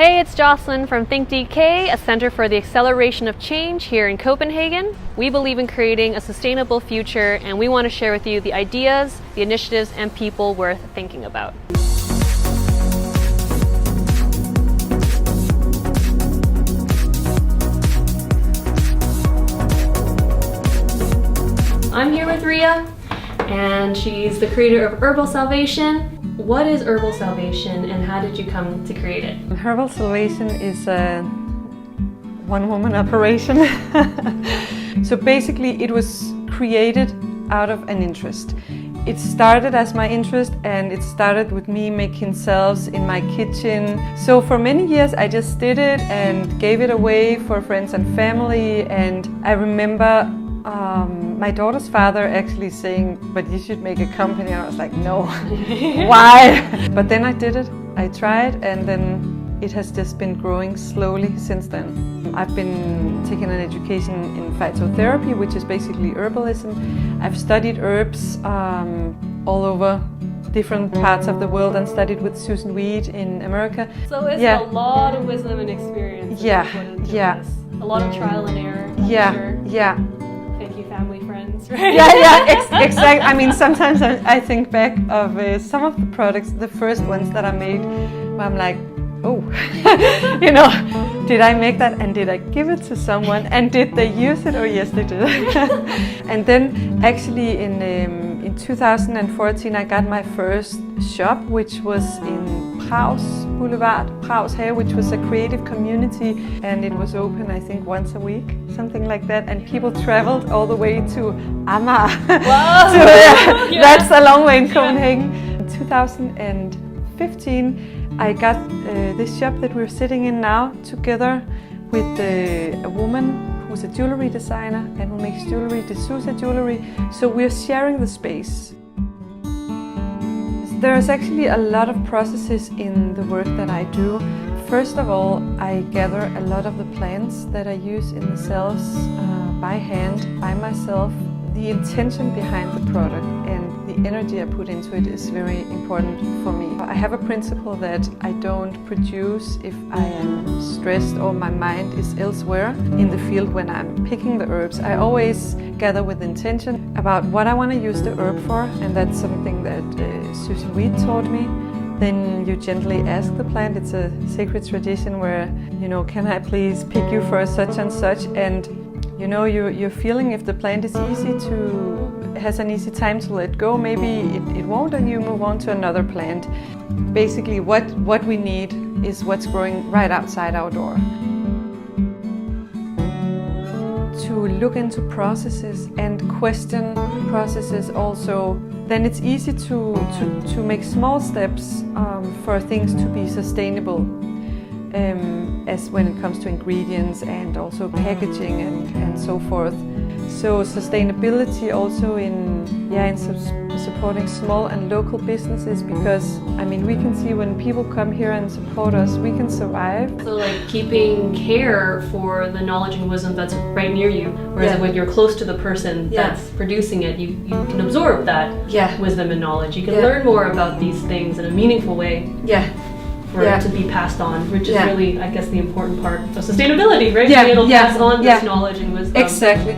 Hey, it's Jocelyn from Think.dk, a center for the acceleration of change here in Copenhagen. We believe in creating a sustainable future, and we want to share with you the ideas, the initiatives, and people worth thinking about. I'm here with Ria, and she's the creator of Herbal Salvation. What is Herbal Salvation and how did you come to create it? Herbal Salvation is a one-woman operation. So basically it was created out of an interest. It started as my interest, and it started with me making salves in my kitchen. So for many years I just did it and gave it away for friends and family, and I remember my daughter's father actually saying, but you should make a company. I was like, no. Why? But then I did it. I tried, and then it has just been growing slowly since then. I've been taking an education in phytotherapy, which is basically herbalism. I've studied herbs all over different parts of the world and studied with Susan Weed in America. So it's a lot of wisdom and experience. Yeah. A lot of trial and error. Yeah. Thank you, family, friends, right? Exactly. I mean, sometimes I think back of some of the products, the first ones that I made, where I'm like, oh, did I make that and did I give it to someone and did they use it? Oh yes, they did. And then actually in 2014 I got my first shop, which was in Prags Boulevard, Prags Have, which was a creative community, and it was open I think once a week, something like that, and people traveled all the way to Amager. Wow. That's a long way in Copenhagen. In 2015 I got this shop that we're sitting in now together with a woman who's a jewelry designer and who makes jewelry, D'Souza jewelry. So we're sharing the space. There's actually a lot of processes in the work that I do. First of all, I gather a lot of the plants that I use in the cells by hand, by myself. The intention behind the product and the energy I put into it is very important for me. I have a principle that I don't produce if I am stressed or my mind is elsewhere in the field when I'm picking the herbs. I always gather with intention about what I want to use the herb for, and that's something that Susan Weed taught me. Then you gently ask the plant. It's a sacred tradition where, can I please pick you for such and such, and you're feeling if the plant is has an easy time to let go, maybe it won't, and you move on to another plant. Basically what we need is what's growing right outside our door. To look into processes and question processes also, then it's easy to make small steps for things to be sustainable. As when it comes to ingredients and also packaging and so forth. So sustainability also in supporting small and local businesses, because we can see when people come here and support us, we can survive. So like keeping care for the knowledge and wisdom that's right near you, whereas when you're close to the person that's producing it, you can absorb that wisdom and knowledge. You can learn more about these things in a meaningful way. For it to be passed on, which is really, I guess, the important part of sustainability, right? Being able to pass on this knowledge and wisdom. Exactly.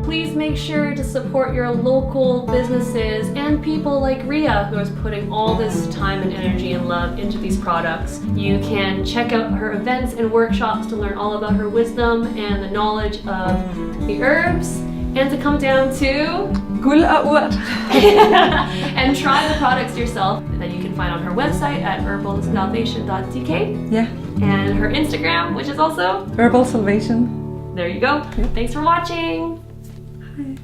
Please make sure to support your local businesses and people like Ria, who is putting all this time and energy and love into these products. You can check out her events and workshops to learn all about her wisdom and the knowledge of the herbs, and to come down to Guld og urt and try the products yourself that you can find on her website at herbalsalvation.dk. And her Instagram, which is also Herbal Salvation. There you go. Thanks for watching. Bye.